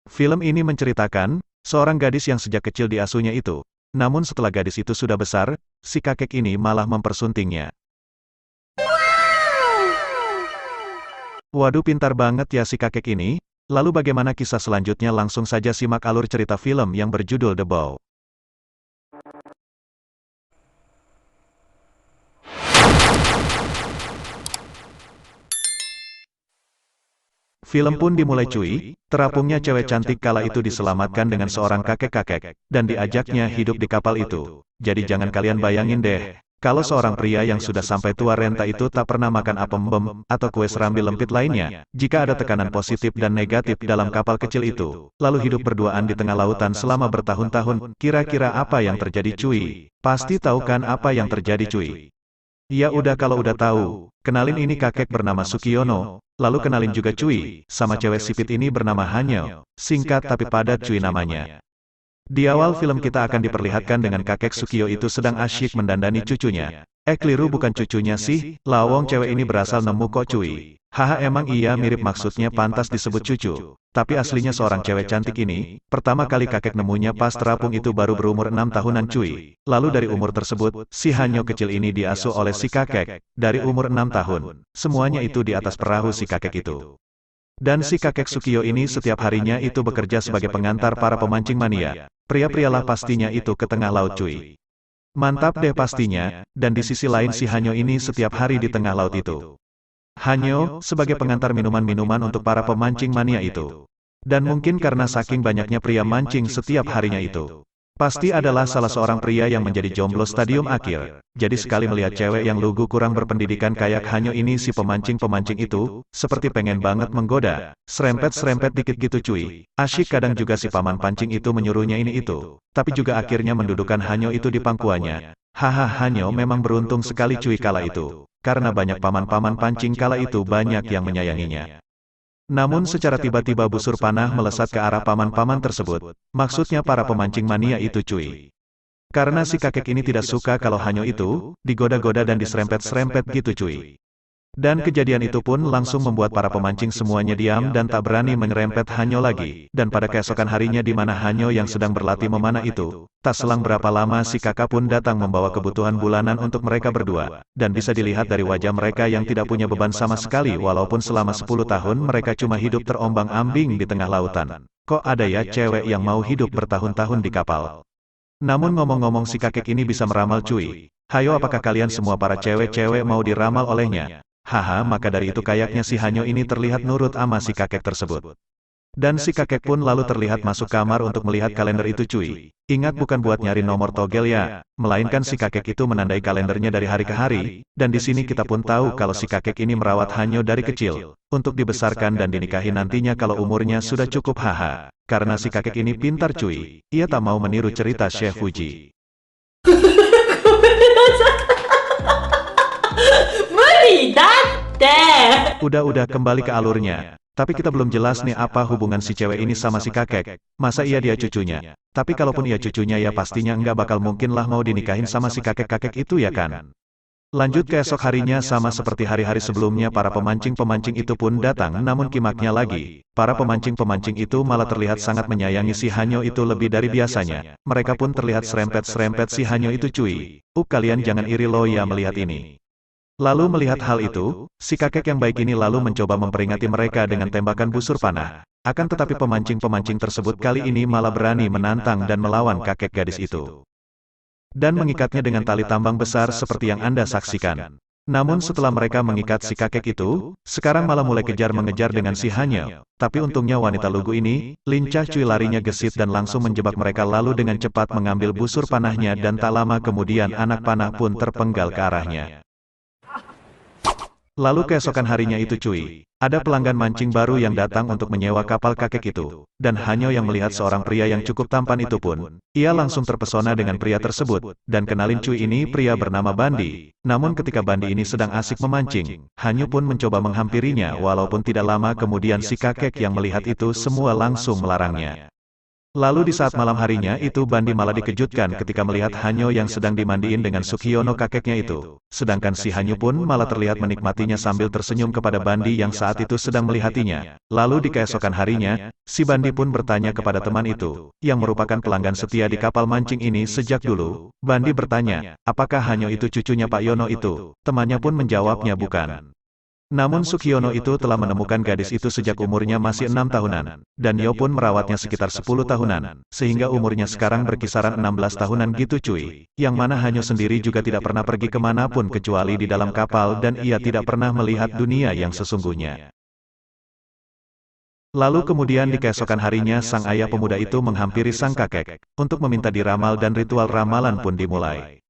Film ini menceritakan seorang gadis yang sejak kecil diasuhnya itu. Namun setelah gadis itu sudah besar, si kakek ini malah mempersuntingnya. Waduh, pintar banget ya si kakek ini. Lalu bagaimana kisah selanjutnya? Langsung saja simak alur cerita film yang berjudul The Bow. Film pun dimulai cuy, terapungnya cewek cantik kala itu diselamatkan dengan seorang kakek-kakek, dan diajaknya hidup di kapal itu. Jadi jangan kalian bayangin deh, kalau seorang pria yang sudah sampai tua renta itu tak pernah makan apem bem, atau kue serambi lempit lainnya, jika ada tekanan positif dan negatif dalam kapal kecil itu, lalu hidup berduaan di tengah lautan selama bertahun-tahun, kira-kira apa yang terjadi cuy? Pasti tahu kan apa yang terjadi cuy? Ya udah, kalau udah tahu, kenalin, ini kakek bernama Sukiono, lalu kenalin juga cuy, sama cewek sipit ini bernama Hanyo, singkat tapi padat cuy namanya. Di awal film kita akan diperlihatkan dengan kakek Sukio itu sedang asyik mendandani cucunya. Keliru, bukan cucunya sih, lawong cewek ini berasal nemu kok cuy. Haha, emang iya mirip, maksudnya pantas disebut cucu. Tapi aslinya seorang cewek cantik ini, pertama kali kakek nemunya pas terapung itu baru berumur 6 tahunan cuy. Lalu dari umur tersebut, si Hanyo kecil ini diasuh oleh si kakek, dari umur 6 tahun. Semuanya itu di atas perahu si kakek itu. Dan si kakek Sukio ini setiap harinya itu bekerja sebagai pengantar para pemancing mania. Pria-prialah pastinya itu ke tengah laut cuy. Mantap deh pastinya, dan di sisi lain si Hanyo ini setiap hari di tengah laut itu. Hanyo, sebagai pengantar minuman-minuman untuk para pemancing mania itu. Dan mungkin karena saking banyaknya pria mancing setiap harinya itu, pasti adalah salah seorang pria yang menjadi jomblo stadium akhir. Jadi sekali melihat cewek yang lugu kurang berpendidikan kayak Hanyo ini, si pemancing-pemancing itu, seperti pengen banget menggoda, serempet-serempet dikit gitu cuy. Asyik. Kadang juga si paman pancing itu menyuruhnya ini itu, tapi juga akhirnya mendudukan Hanyo itu di pangkuannya. Haha, Hanyo memang beruntung sekali cuy kala itu, karena banyak paman-paman pancing kala itu banyak yang menyayanginya. Namun secara tiba-tiba busur panah melesat ke arah paman-paman tersebut, maksudnya para pemancing mania itu cuy. Karena si kakek ini tidak suka kalau Hanyo itu digoda-goda dan diserempet-serempet gitu cuy. Dan kejadian itu pun langsung membuat para pemancing semuanya diam dan tak berani menyerempet Hanyo lagi. Dan pada keesokan harinya di mana Hanyo yang sedang berlatih memanah itu, tak selang berapa lama si kakak pun datang membawa kebutuhan bulanan untuk mereka berdua. Dan bisa dilihat dari wajah mereka yang tidak punya beban sama sekali, walaupun selama 10 tahun mereka cuma hidup terombang-ambing di tengah lautan. Kok ada ya cewek yang mau hidup bertahun-tahun di kapal? Namun ngomong-ngomong, si kakek ini bisa meramal cuy. Hayo, apakah kalian semua para cewek-cewek mau diramal olehnya? Haha, maka dari itu kayaknya si Hanyo ini terlihat nurut ama si kakek tersebut. Dan si kakek pun lalu terlihat masuk kamar untuk melihat kalender itu cuy. Ingat, bukan buat nyari nomor togel ya, melainkan si kakek itu menandai kalendernya dari hari ke hari. Dan di sini kita pun tahu kalau si kakek ini merawat Hanyo dari kecil, untuk dibesarkan dan dinikahi nantinya kalau umurnya sudah cukup. Haha, karena si kakek ini pintar cuy, ia tak mau meniru cerita Chef Fuji. Udah kembali ke alurnya. Tapi kita belum jelas nih apa hubungan si cewek ini sama si kakek. Masa iya dia cucunya? Tapi kalaupun ia cucunya ya pastinya nggak bakal mungkin lah mau dinikahin sama si kakek-kakek itu ya kan? Lanjut ke esok harinya, sama seperti hari-hari sebelumnya para pemancing-pemancing itu pun datang, namun kimaknya lagi, para pemancing-pemancing itu malah terlihat sangat menyayangi si Hanyo itu lebih dari biasanya. Mereka pun terlihat serempet-serempet si Hanyo itu cuy. Kalian jangan iri loh ya melihat ini. Lalu melihat hal itu, si kakek yang baik ini lalu mencoba memperingati mereka dengan tembakan busur panah. Akan tetapi pemancing-pemancing tersebut kali ini malah berani menantang dan melawan kakek gadis itu. Dan mengikatnya dengan tali tambang besar seperti yang Anda saksikan. Namun setelah mereka mengikat si kakek itu, sekarang malah mulai kejar-mengejar dengan si Hanyo. Tapi untungnya wanita lugu ini, lincah cuy, larinya gesit dan langsung menjebak mereka lalu dengan cepat mengambil busur panahnya dan tak lama kemudian anak panah pun terpenggal ke arahnya. Lalu keesokan harinya itu cuy, ada pelanggan mancing baru yang datang untuk menyewa kapal kakek itu. Dan Hanyo yang melihat seorang pria yang cukup tampan itu pun, ia langsung terpesona dengan pria tersebut. Dan kenalin cuy, ini pria bernama Bandi. Namun ketika Bandi ini sedang asik memancing, Hanyo pun mencoba menghampirinya, walaupun tidak lama kemudian si kakek yang melihat itu semua langsung melarangnya. Lalu di saat malam harinya itu Bandi malah dikejutkan ketika melihat Hanyo yang sedang dimandiin dengan Sukiono kakeknya itu. Sedangkan si Hanyo pun malah terlihat menikmatinya sambil tersenyum kepada Bandi yang saat itu sedang melihatinya. Lalu di keesokan harinya, si Bandi pun bertanya kepada teman itu, yang merupakan pelanggan setia di kapal mancing ini sejak dulu. Bandi bertanya, apakah Hanyo itu cucunya Pak Yono itu? Temannya pun menjawabnya bukan. Namun Sukiono itu telah menemukan gadis itu sejak umurnya masih 6 tahunan, dan Yo pun merawatnya sekitar 10 tahunan, sehingga umurnya sekarang berkisaran 16 tahunan gitu cuy. Yang mana Hanyo sendiri juga tidak pernah pergi kemanapun kecuali di dalam kapal dan ia tidak pernah melihat dunia yang sesungguhnya. Lalu kemudian di keesokan harinya sang ayah pemuda itu menghampiri sang kakek, untuk meminta diramal dan ritual ramalan pun dimulai.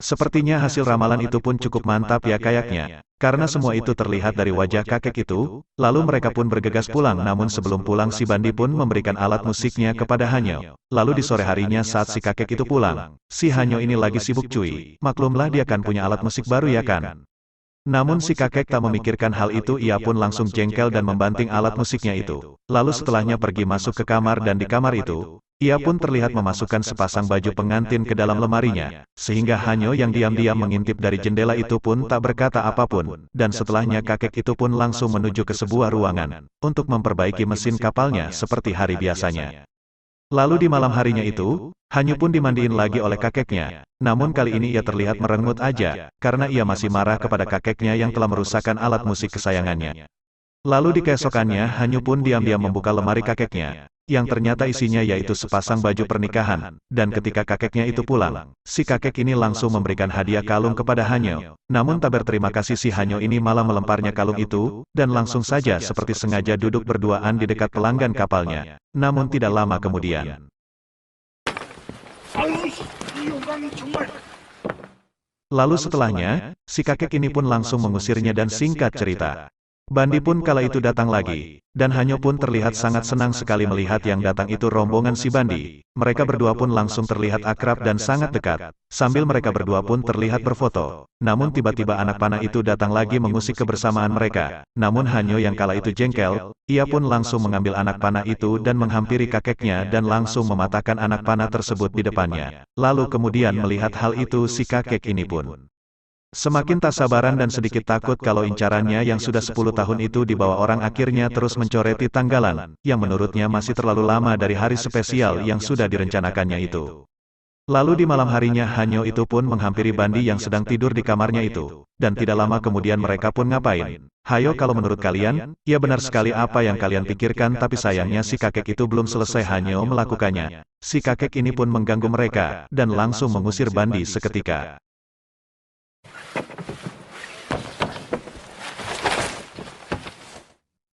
Sepertinya hasil ramalan itu pun cukup mantap ya kayaknya, karena semua itu terlihat dari wajah kakek itu, lalu mereka pun bergegas pulang namun sebelum pulang si Bandi pun memberikan alat musiknya kepada Hanyo. Lalu di sore harinya saat si kakek itu pulang, si Hanyo ini lagi sibuk cuy, maklumlah dia kan punya alat musik baru ya kan. Namun si kakek tak memikirkan hal itu ia pun langsung jengkel dan membanting alat musiknya itu. Lalu setelahnya pergi masuk ke kamar dan di kamar itu, ia pun terlihat memasukkan sepasang baju pengantin ke dalam lemarinya, sehingga Hanyo yang diam-diam mengintip dari jendela itu pun tak berkata apapun, dan setelahnya kakek itu pun langsung menuju ke sebuah ruangan, untuk memperbaiki mesin kapalnya seperti hari biasanya. Lalu di malam harinya itu, Hanyo pun dimandiin lagi oleh kakeknya, namun kali ini ia terlihat merengut aja, karena ia masih marah kepada kakeknya yang telah merusakkan alat musik kesayangannya. Lalu di keesokannya Hanyo pun diam-diam membuka lemari kakeknya, yang ternyata isinya yaitu sepasang baju pernikahan, dan ketika kakeknya itu pulang, si kakek ini langsung memberikan hadiah kalung kepada Hanyo. Namun tak berterima kasih si Hanyo ini malah melemparnya kalung itu, dan langsung saja seperti sengaja duduk berduaan di dekat pelanggan kapalnya. Namun tidak lama kemudian. Lalu setelahnya, si kakek ini pun langsung mengusirnya dan singkat cerita. Bandi pun kala itu datang lagi, dan Hanyo pun terlihat sangat senang sekali melihat yang datang itu rombongan si Bandi. Mereka berdua pun langsung terlihat akrab dan sangat dekat, sambil mereka berdua pun terlihat berfoto. Namun tiba-tiba anak panah itu datang lagi mengusik kebersamaan mereka. Namun Hanyo yang kala itu jengkel, ia pun langsung mengambil anak panah itu dan menghampiri kakeknya dan langsung mematahkan anak panah tersebut di depannya. Lalu kemudian melihat hal itu si kakek ini pun semakin tak sabaran dan sedikit takut kalau incarannya yang sudah 10 tahun itu dibawa orang akhirnya terus mencoreti tanggalan, yang menurutnya masih terlalu lama dari hari spesial yang sudah direncanakannya itu. Lalu di malam harinya Hanyo itu pun menghampiri Bandi yang sedang tidur di kamarnya itu, dan tidak lama kemudian mereka pun ngapain. Hayo kalau menurut kalian, ya benar sekali apa yang kalian pikirkan tapi sayangnya si kakek itu belum selesai Hanyo melakukannya. Si kakek ini pun mengganggu mereka, dan langsung mengusir Bandi seketika.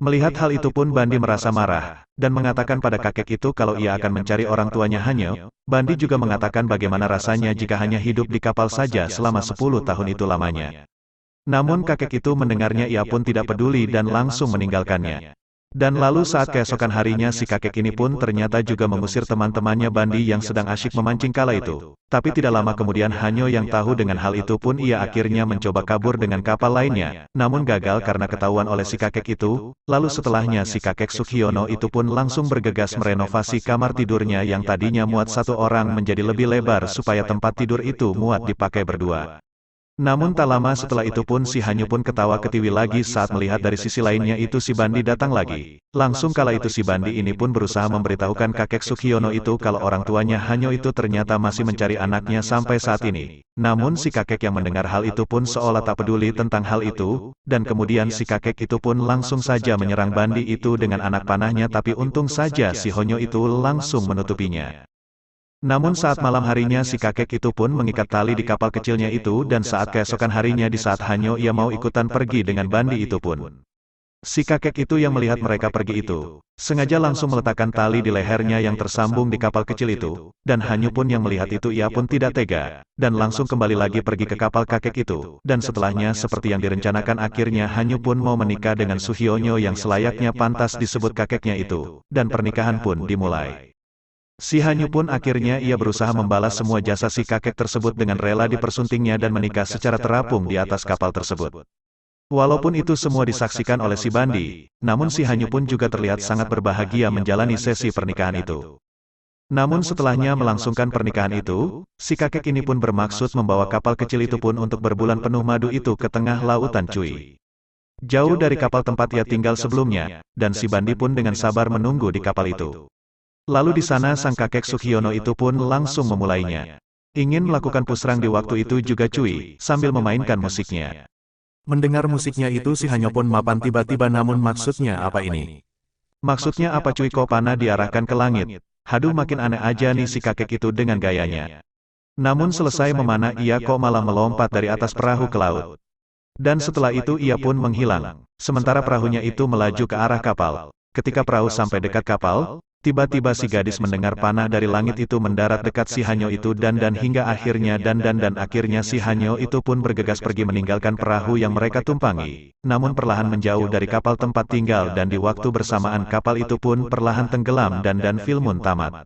Melihat hal itu pun Bandi merasa marah, dan mengatakan pada kakek itu kalau ia akan mencari orang tuanya Hanyo. Bandi juga mengatakan bagaimana rasanya jika hanya hidup di kapal saja selama 10 tahun itu lamanya. Namun kakek itu mendengarnya ia pun tidak peduli dan langsung meninggalkannya. Dan lalu saat keesokan harinya si kakek ini pun ternyata juga mengusir teman-temannya Bandi yang sedang asyik memancing kala itu. Tapi tidak lama kemudian Hanyo yang tahu dengan hal itu pun ia akhirnya mencoba kabur dengan kapal lainnya. Namun gagal karena ketahuan oleh si kakek itu. Lalu setelahnya si kakek Sukiono itu pun langsung bergegas merenovasi kamar tidurnya yang tadinya muat satu orang menjadi lebih lebar supaya tempat tidur itu muat dipakai berdua. Namun tak lama setelah itu pun si Hanyo pun ketawa ketiwi lagi saat melihat dari sisi lainnya itu si Bandi datang lagi. Langsung kala itu si Bandi ini pun berusaha memberitahukan kakek Sukiono itu kalau orang tuanya Hanyo itu ternyata masih mencari anaknya sampai saat ini. Namun si kakek yang mendengar hal itu pun seolah tak peduli tentang hal itu, dan kemudian si kakek itu pun langsung saja menyerang Bandi itu dengan anak panahnya tapi untung saja si Hanyo itu langsung menutupinya. Namun saat malam harinya si kakek itu pun mengikat tali di kapal kecilnya itu dan saat keesokan harinya di saat Hanyo ia mau ikutan pergi dengan Bandi itu pun. Si kakek itu yang melihat mereka pergi itu, sengaja langsung meletakkan tali di lehernya yang tersambung di kapal kecil itu, dan Hanyo pun yang melihat itu ia pun tidak tega, dan langsung kembali lagi pergi ke kapal kakek itu, dan setelahnya seperti yang direncanakan akhirnya Hanyo pun mau menikah dengan Suhionyo yang selayaknya pantas disebut kakeknya itu, dan pernikahan pun dimulai. Si Hanyo pun akhirnya ia berusaha membalas semua jasa si kakek tersebut dengan rela dipersuntingnya dan menikah secara terapung di atas kapal tersebut. Walaupun itu semua disaksikan oleh si Bandi, namun si Hanyu pun juga terlihat sangat berbahagia menjalani sesi pernikahan itu. Namun setelahnya melangsungkan pernikahan itu, si kakek ini pun bermaksud membawa kapal kecil itu pun untuk berbulan penuh madu itu ke tengah lautan cuy. Jauh dari kapal tempat ia tinggal sebelumnya, dan si Bandi pun dengan sabar menunggu di kapal itu. Lalu di sana sang kakek Sukyono itu pun langsung memulainya. Ingin melakukan pusrang di waktu itu juga cuy, sambil memainkan musiknya. Mendengar musiknya itu si Hanyo pun mapan tiba-tiba, namun maksudnya apa ini? Maksudnya apa cuy, kok panah diarahkan ke langit? Haduh, makin aneh aja nih si kakek itu dengan gayanya. Namun selesai memanah ia kok malah melompat dari atas perahu ke laut. Dan setelah itu ia pun menghilang. Sementara perahunya itu melaju ke arah kapal. Ketika perahu sampai dekat kapal, tiba-tiba si gadis mendengar panah dari langit itu mendarat dekat si Hanyo itu dan hingga akhirnya akhirnya si Hanyo itu pun bergegas pergi meninggalkan perahu yang mereka tumpangi. Namun perlahan menjauh dari kapal tempat tinggal, dan di waktu bersamaan kapal itu pun perlahan tenggelam dan film tamat.